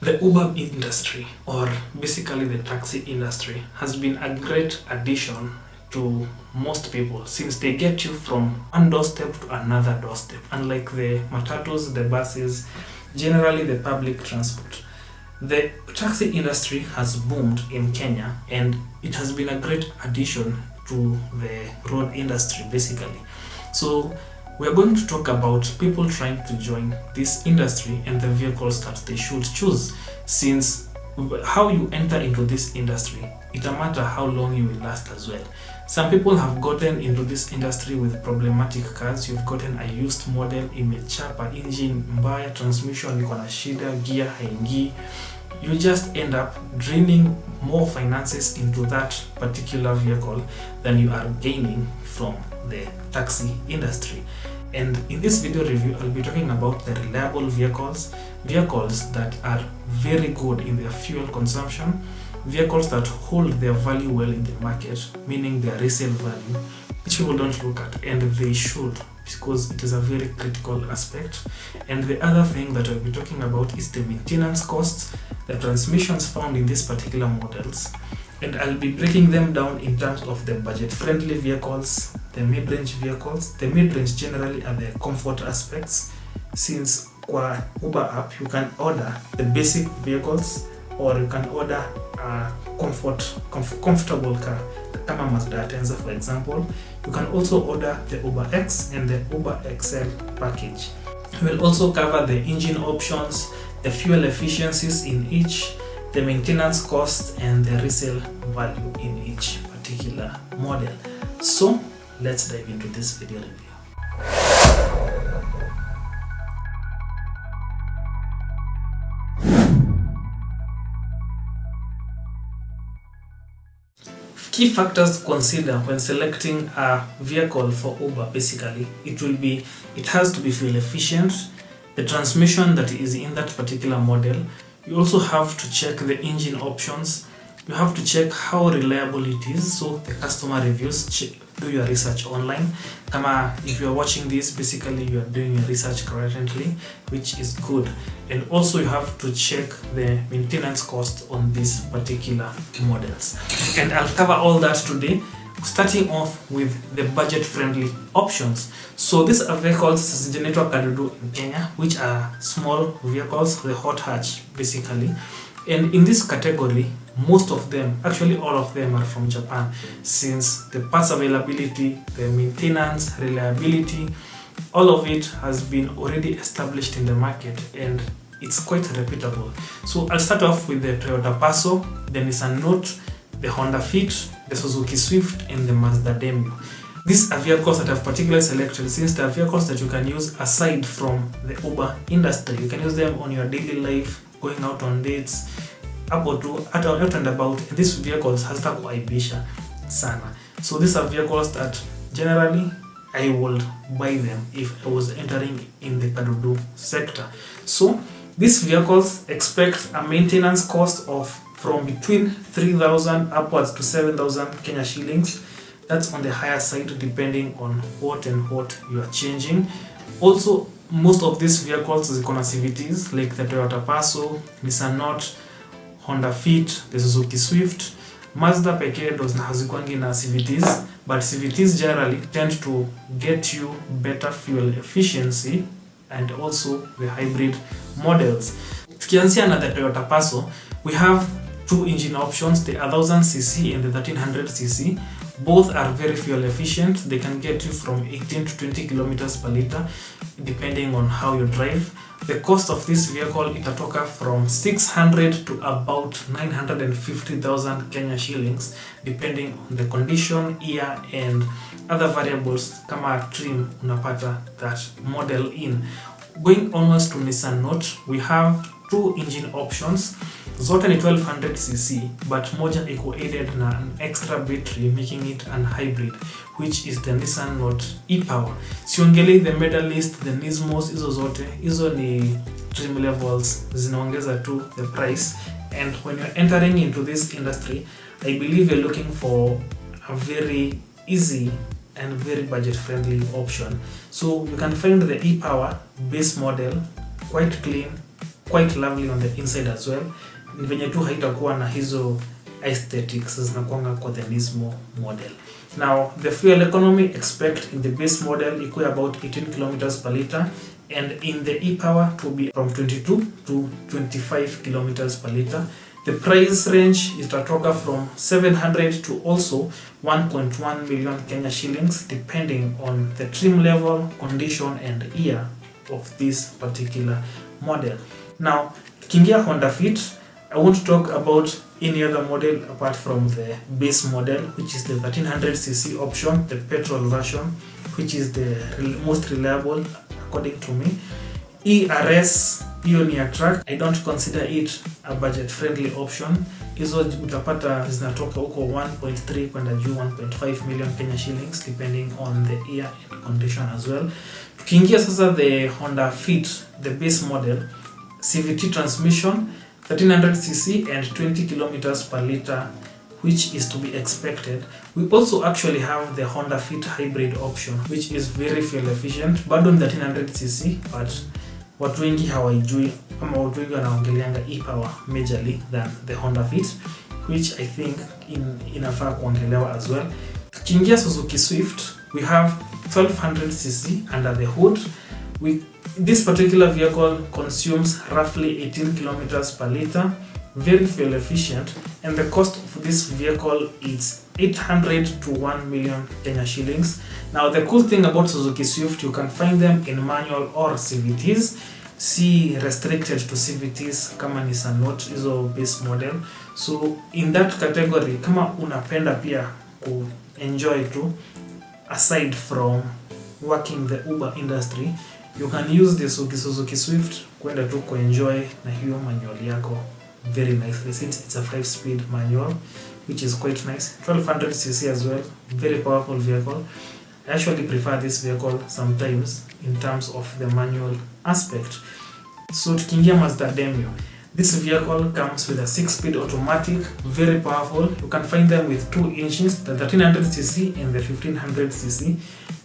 The Uber industry, or basically the taxi industry, has been a great addition to most people since they get you from one doorstep to another doorstep. Unlike the matatus, the buses, generally the public transport. The taxi industry has boomed in Kenya, and it has been a great addition to the road industry basically. So we are going to talk about people trying to join this industry and the vehicles that they should choose, since how you enter into this industry, it doesn't matter how long you will last as well. Some people have gotten into this industry with problematic cars. You've gotten a used model, imechapa, engine mbaya, transmission iko na shida, gear haingii. You just end up draining more finances into that particular vehicle than you are gaining from the taxi industry. And in this video review, I'll be talking about the reliable vehicles that are very good in their fuel consumption, vehicles that hold their value well in the market, meaning their resale value, which people don't look at, and they should, because it is a very critical aspect. And the other thing that I'll be talking about is the maintenance costs, the transmissions found in these particular models, and I'll be breaking them down in terms of the budget-friendly vehicles, the mid-range vehicles. The mid-range generally are the comfort aspects, since kwa Uber app you can order the basic vehicles, or you can order a comfortable car, kama Mazda Atenza for example. You can also order the Uber X and the Uber XL package. We'll also cover the engine options, the fuel efficiencies in each, the maintenance costs, and the resale value in each particular model. So let's dive into this video review. Key factors to consider when selecting a vehicle for Uber basically, it has to be fuel efficient, the transmission that is in that particular model. You also have to check the engine options. You have to check how reliable it is, so the customer reviews. Do your research online. Kama if you are watching this, basically you are doing your research currently, which is good. And also you have to check the maintenance cost on these particular models. And I'll cover all that today, starting off with the budget-friendly options. So these are vehicles zinaitwa Kadudu in Kenya, which are small vehicles, the hot hatch basically. And in this category, most of them, actually all of them, are from Japan, since the parts availability, the maintenance, reliability, all of it has been already established in the market, and it's quite reputable. So I'll start off with the Toyota Passo, the Nissan Note, the Honda Fit, the Suzuki Swift, and the Mazda Demio. These are vehicles that I've particularly selected since they are vehicles that you can use aside from the Uber industry. You can use them on your daily life, going out on dates, out and about. And these vehicles hazita kuaibisha sana. So these are vehicles that generally I would buy them if I was entering in the Kadudu sector. So these vehicles expect a maintenance cost of from between 3,000 upwards to 7,000 Kenya shillings. That's on the higher side depending on what you are changing. Also, most of these vehicles ziko na CVTs like the Toyota Passo, Nissan Note, Honda Fit, the Suzuki Swift. Mazda pekee ndo hazikuangi na CVTs, but CVTs generally tend to get you better fuel efficiency and also the hybrid models. Tukianzia na the Toyota Passo, we have two engine options, the 1000cc and the 1300cc. Both are very fuel efficient. They can get you from 18 to 20 kilometers per liter depending on how you drive. The cost of this vehicle itatoka from 600 to about 950,000 Kenya shillings depending on the condition, year, and other variables. Kama trim unapata that model in. Going onwards to Nissan Note, we have two engine options. Zote ni 1200cc, but moja iko aided na an extra battery, making it an hybrid, which is the Nissan Note e-Power. Siongelei the Medalist, the Nismos, hizo zote, hizo ni trim levels, zinaongeza tu the price. And when you're entering into this industry, I believe you're looking for a very easy and very budget-friendly option. So you can find the e-Power base model, quite clean, quite lovely on the inside as well. Ni venye tu haitakuwa na hizo aesthetics zinakuanga kwa the Nismo model. Now the fuel economy expect in the base model equal about 18 kilometers per liter, and in the e-power to be from 22 to 25 kilometers per liter. The price range is tatoka from 700 to also 1.1 million Kenya shillings depending on the trim level, condition and year of this particular model. Now, tukiingia Honda Fit, I want to talk about any other model apart from the base model, which is the 1300cc option, the petrol version, which is the most reliable according to me. ERS hiyo ni a truck. I don't consider it a budget friendly option. Hizo utapata zinatoka huko 1.3 kwenda juu 1.5 million Kenya shillings depending on the year and condition as well. Tukiingia sasa the Honda Fit, the base model, CVT transmission, 1300cc and 20 kilometers per liter, which is to be expected. We also actually have the Honda Fit hybrid option, which is very fuel efficient, bado ni 1300cc, but watu wengi hawaijui ama watu wengi wanaongeleanga e-power majorly than the Honda Fit, which I think inafaa kuongelewa as well. Tukiingia Suzuki Swift, we have 1200cc under the hood. This particular vehicle consumes roughly 18 kilometers per liter, very fuel efficient, and the cost of this vehicle is 800 to 1 million Kenya shillings. Now the cool thing about Suzuki Swift, you can find them in manual or CVTs. See restricted to CVTs kama Nissan Note, hizo base model. So in that category, kama unapenda pia ku enjoy too, aside from working the Uber industry, you can use the Suzuki Swift kwenda tu ku enjoy na hiyo manual yako very nicely, since it's a 5-speed manual, which is quite nice. 1200cc as well, very powerful vehicle. I actually prefer this vehicle sometimes in terms of the manual aspect. So tukiingia Mazda Demio, this vehicle comes with a 6-speed automatic, very powerful. You can find them with 2 engines, the 1300cc and the 1500cc.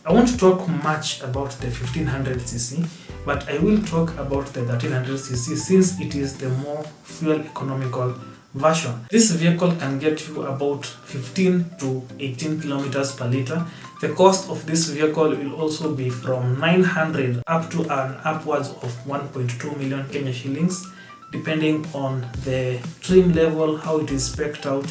I won't talk much about the 1500cc, but I will talk about the 1300cc since it is the more fuel economical version. This vehicle can get you about 15 to 18 kilometers per liter. The cost of this vehicle will also be from 900 up to an upwards of 1.2 million Kenya shillings depending on the trim level, how it is spec'd out.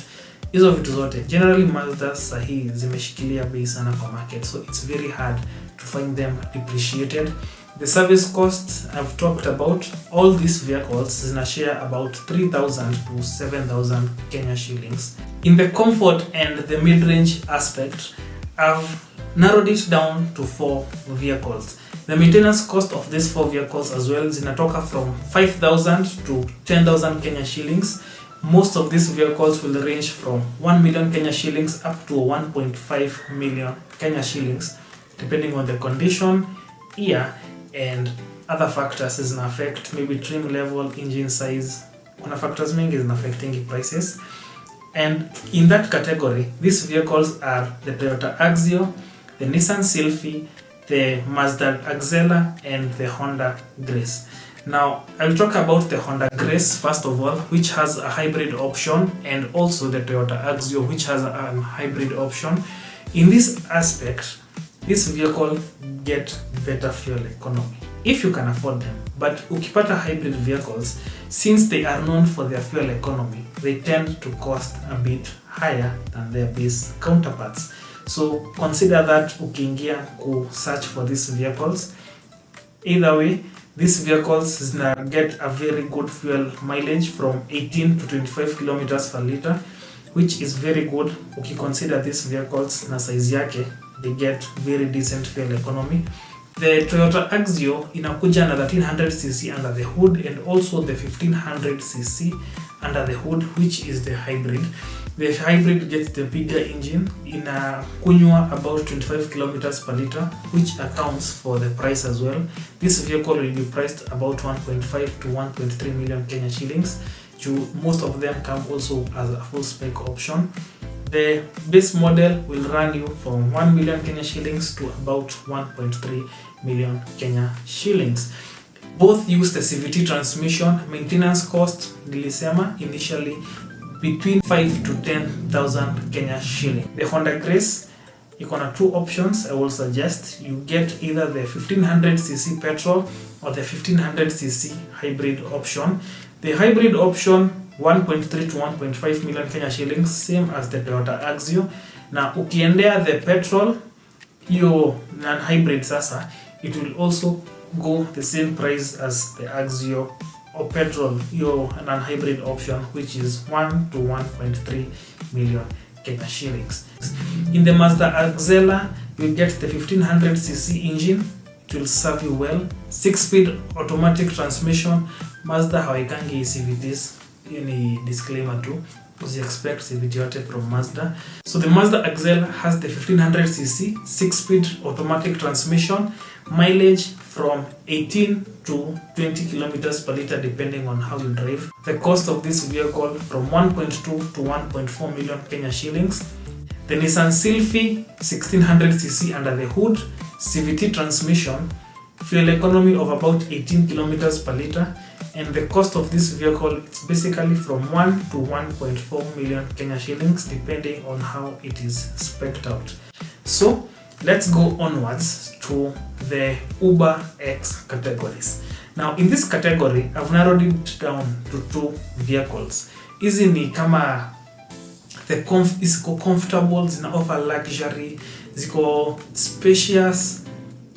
Hizo vitu zote. Generally Mazda sahi zimeshikilia bei sana kwa market, so it's very hard to find them depreciated. The service costs I've talked about, all these vehicles zina share about 3,000 to 7,000 Kenya shillings. In the comfort and the mid-range aspect, I've narrowed it down to 4 vehicles. The maintenance cost of these 4 vehicles as well zinatoka from 5,000 to 10,000 Kenya shillings. Most of these vehicles will range from 1 million Kenya shillings up to 1.5 million Kenya shillings depending on the condition, year and other factors zina affect, maybe trim level, engine size. Kuna factors mingi zina affecting prices. And in that category, these vehicles are the Toyota Axio, the Nissan Sylphy, the Mazda Axela and the Honda Grace. Now, I'll talk about the Honda Grace first of all, which has a hybrid option, and also the Toyota Axio, which has a hybrid option. In this aspect, this vehicle get better fuel economy if you can afford them. But ukipata hybrid vehicles, since they are known for their fuel economy, they tend to cost a bit higher than their base counterparts. So consider that ukiingia ku search for these vehicles. Either way, these vehicles get a very good fuel mileage from 18 to 25 kilometers per liter, which is very good. Ukiconsider these vehicles na size yake, they get very decent fuel economy. The Toyota Axio inakuja na 1300cc under the hood and also the 1500cc under the hood, which is the hybrid. The hybrid gets the bigger engine, inakunywa about 25 kilometers per liter, which accounts for the price as well. This vehicle will be priced about 1.5 to 1.3 million Kenya shillings. Most of them come also as a full spec option. The base model will run you from 1 million Kenya shillings to about 1.3 million Kenya shillings. Both use the CVT transmission. Maintenance cost nilisema initially between 5 to 10,000 Kenya shilling. The Honda Grace, you can have two options. I will suggest you get either the 1500cc petrol or the 1500cc hybrid option. The hybrid option 1.3 to 1.5 million Kenya shillings, same as the Toyota Axio. Na ukiendea the petrol, hiyo non-hybrid sasa, it will also go the same price as the Axio or petrol, your non-hybrid option, which is 1 to 1.3 million Kenya shillings. In the Mazda Axela, you get the 1500cc engine. It will serve you well. 6-speed automatic transmission. Mazda hawaikangi CVTs. Hiyo ni disclaimer too, because you expect CVT yote from Mazda. So the Mazda Axela has the 1500cc 6-speed automatic transmission. Mileage from 18 to 20 kilometers per liter depending on how you drive. The cost of this vehicle from 1.2 to 1.4 million Kenya shillings. The Nissan Sylphy 1600cc under the hood, CVT transmission, fuel economy of about 18 kilometers per liter, and the cost of this vehicle is basically from 1 to 1.4 million Kenya shillings depending on how it is spec'd out. So let's go onwards to the Uber X categories. Now in this category, I've narrowed it down to two vehicles. Hizi ni kama ziko comfortable, zina offer luxury, ziko spacious,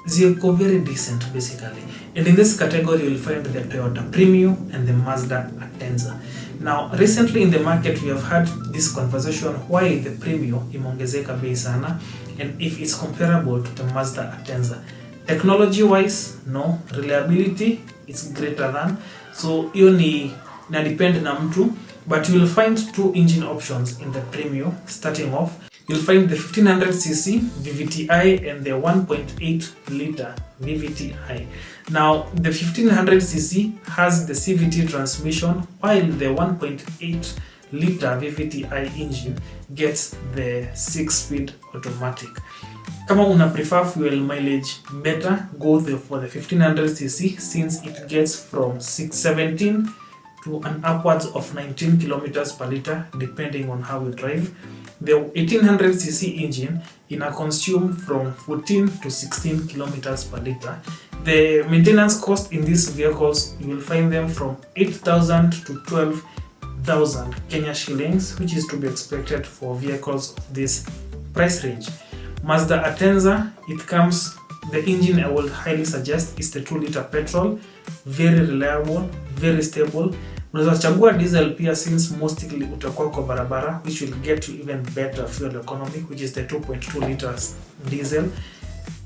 ziko very decent basically. And in this category you'll find the Toyota Premio and the Mazda Atenza. Now recently in the market we have had this conversation why the Premio imeongezeka bei sana and if it's comparable to the Mazda Atenza. Technology wise, no. Reliability, it's greater than. So hiyo ni na depend na mtu, but you will find two engine options in the Premio. Starting off, you'll find the 1500cc VVTi and the 1.8 liter VVTi. Now the 1500cc has the CVT transmission while the 1.8 liter VVTi engine gets the 6-speed automatic. Kama una prefer fuel mileage better, go for the 1500cc since it gets from 617 to an upwards of 19 kilometers per liter depending on how you drive. The 1800cc engine consume from 14 to 16 kilometers per liter. The maintenance cost in these vehicles, you will find them from 8,000 to 12,000 Kenya shillings, which is to be expected for vehicles of this price range. Mazda Atenza, the engine I would highly suggest is the 2-liter petrol, very reliable, very stable. Unaweza chagua diesel pia since mostly utakuwa kwa barabara, which will get you even better fuel economy, which is the 2.2 liters diesel,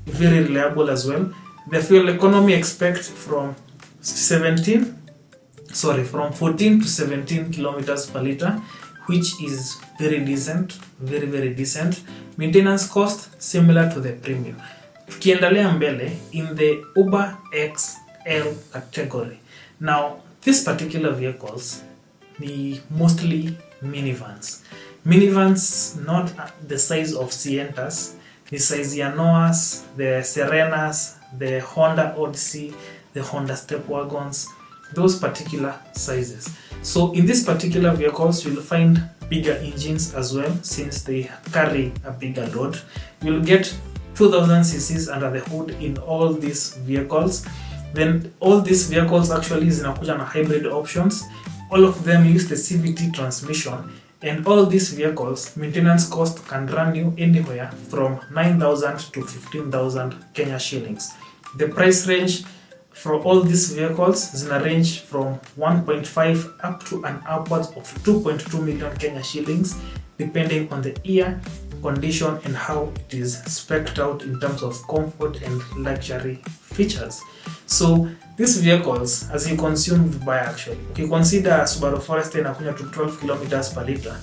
very reliable as well. The fuel economy expect from 14 to 17 kilometers per liter, which is very decent, very very decent. Maintenance cost similar to the Premium. Tukiendelea mbele in the Uber XL category. Now these particular vehicles ni mostly minivans. Minivans not the size of Sientas, the size ya Noahs, the Serenas, the Honda Odyssey, the Honda Stepwagons, those particular sizes. So in these particular vehicles you'll find bigger engines as well since they carry a bigger load. You'll get 2000 cc's under the hood in all these vehicles. Then all these vehicles actually zinakuja na hybrid options. All of them use the CVT transmission, and all these vehicles maintenance cost can run you anywhere from 9,000 to 15,000 Kenya shillings. The price range for all these vehicles zina range from 1.5 up to an upwards of 2.2 million Kenya shillings depending on the year, condition and how it is spec'd out in terms of comfort and luxury features. So these vehicles as you consume vibaya actually. If you consider Subaru Forester inakunya to 12 kilometers per liter,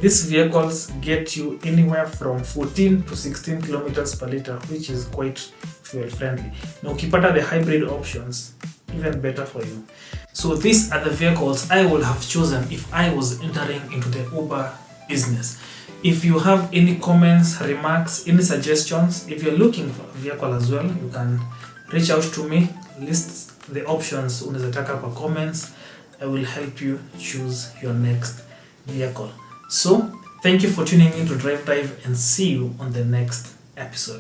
these vehicles get you anywhere from 14 to 16 kilometers per liter, which is quite fuel friendly. Now ukipata the hybrid options, even better for you. So these are the vehicles I would have chosen if I was entering into the Uber business. If you have any comments, remarks, any suggestions, if you're looking for a vehicle as well, you can reach out to me, list the options unaweza taka kwa comments. I will help you choose your next vehicle. So thank you for tuning in to Drive Dive, and see you on the next episode.